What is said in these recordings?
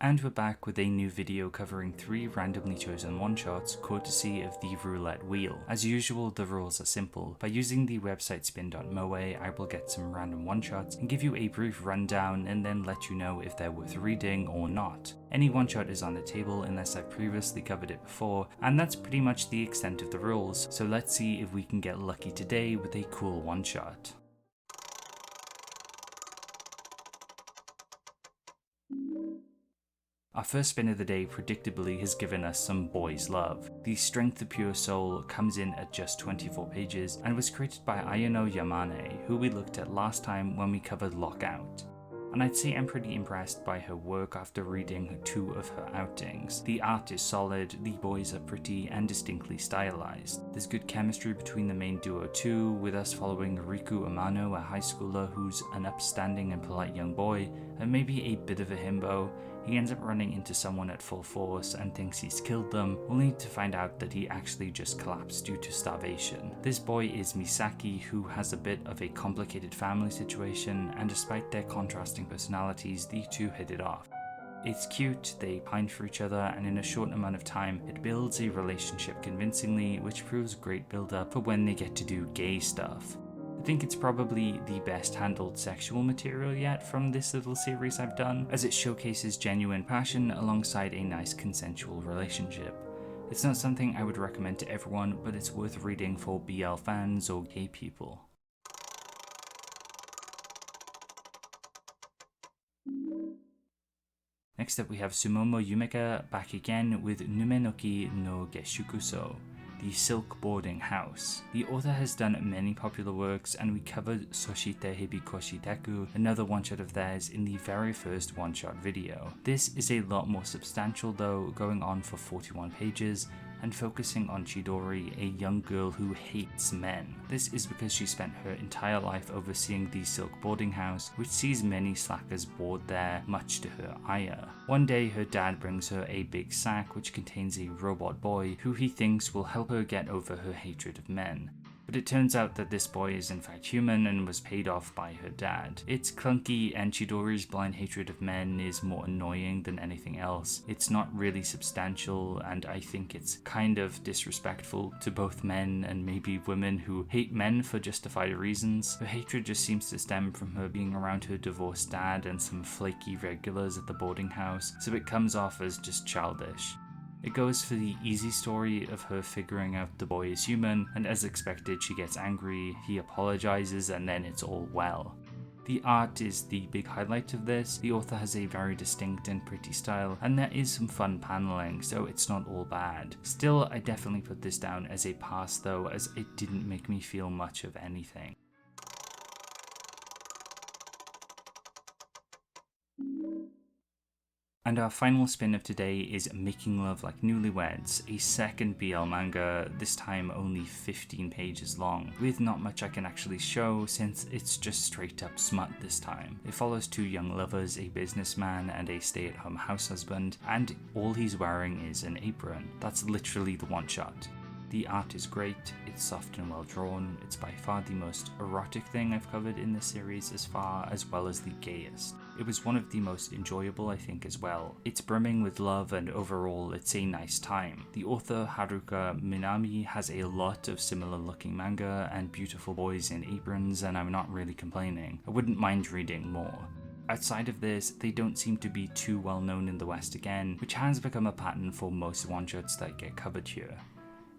And we're back with a new video covering 3 randomly chosen one-shots courtesy of the roulette wheel. As usual, the rules are simple. By using the website spin.moe, I will get some random one-shots and give you a brief rundown and then let you know if they're worth reading or not. Any one-shot is on the table unless I've previously covered it before, and that's pretty much the extent of the rules, so let's see if we can get lucky today with a cool one-shot. Our first spin of the day predictably has given us some boys love. The Strength of Pure Soul comes in at just 24 pages and was created by Ayano Yamane, who we looked at last time when we covered Lockout. And I'd say I'm pretty impressed by her work after reading 2 of her outings. The art is solid, the boys are pretty and distinctly stylized. There's good chemistry between the main duo too, with us following Riku Amano, a high schooler who's an upstanding and polite young boy, and maybe a bit of a himbo. He ends up running into someone at full force and thinks he's killed them, only to find out that he actually just collapsed due to starvation. This boy is Misaki, who has a bit of a complicated family situation, and despite their contrasting personalities, the two hit it off. It's cute, they pine for each other, and in a short amount of time, it builds a relationship convincingly, which proves great build-up for when they get to do gay stuff. I think it's probably the best handled sexual material yet from this little series I've done, as it showcases genuine passion alongside a nice consensual relationship. It's not something I would recommend to everyone, but it's worth reading for BL fans or gay people. Next up we have Sumomo Yumeka back again with Nemunoki no Geshukusou, the Silk Boarding House. The author has done many popular works, and we covered Soshite Hibi Koishiteku, another one-shot of theirs, in the very first one-shot video. This is a lot more substantial though, going on for 41 pages, and focusing on Chidori, a young girl who hates men. This is because she spent her entire life overseeing the Silk Boarding House, which sees many slackers board there, much to her ire. One day her dad brings her a big sack which contains a robot boy who he thinks will help her get over her hatred of men. But it turns out that this boy is in fact human and was paid off by her dad. It's clunky, and Chidori's blind hatred of men is more annoying than anything else. It's not really substantial, and I think it's kind of disrespectful to both men and maybe women who hate men for justified reasons. Her hatred just seems to stem from her being around her divorced dad and some flaky regulars at the boarding house, so it comes off as just childish. It goes for the easy story of her figuring out the boy is human, and as expected she gets angry, he apologizes, and then it's all well. The art is the big highlight of this. The author has a very distinct and pretty style, and there is some fun paneling, so it's not all bad. Still, I definitely put this down as a pass though, as it didn't make me feel much of anything. And our final spin of today is Making Love Like Newlyweds, a second BL manga, this time only 15 pages long, with not much I can actually show since it's just straight up smut this time. It follows 2 young lovers, a businessman and a stay-at-home house husband, and all he's wearing is an apron. That's literally the one shot. The art is great, it's soft and well drawn, it's by far the most erotic thing I've covered in this series as far, as well as the gayest. It was one of the most enjoyable I think as well. It's brimming with love and overall it's a nice time. The author Haruka Minami has a lot of similar looking manga and beautiful boys in aprons, and I'm not really complaining. I wouldn't mind reading more. Outside of this, they don't seem to be too well known in the West again, which has become a pattern for most one-shots that get covered here.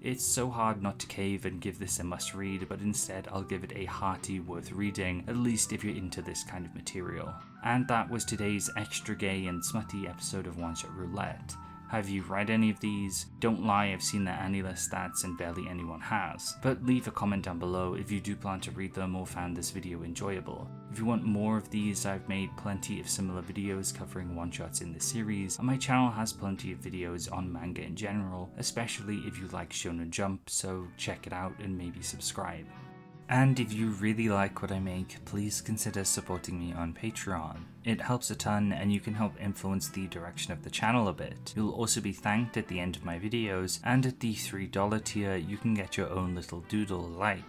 It's so hard not to cave and give this a must read, but instead I'll give it a hearty worth reading, at least if you're into this kind of material. And that was today's extra gay and smutty episode of Oneshot Roulette. Have you read any of these? Don't lie, I've seen the AniList stats and barely anyone has. But leave a comment down below if you do plan to read them or found this video enjoyable. If you want more of these, I've made plenty of similar videos covering one-shots in this series, and my channel has plenty of videos on manga in general, especially if you like Shonen Jump, so check it out and maybe subscribe. And if you really like what I make, please consider supporting me on Patreon. It helps a ton and you can help influence the direction of the channel a bit. You'll also be thanked at the end of my videos, and at the $3 tier you can get your own little doodle like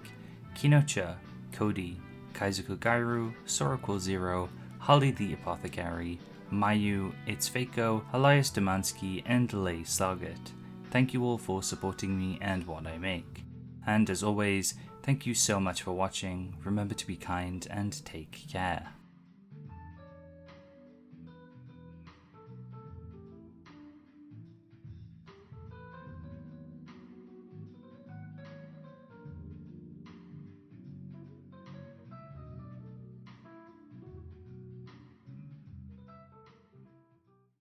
Kinocha, Cody, Kaizoku Gairu, Sorokul Zero, Holly the Apothecary, Mayu, It's Fako, Elias Demansky, and Lay Saget. Thank you all for supporting me and what I make. And as always, thank you so much for watching. Remember to be kind and take care.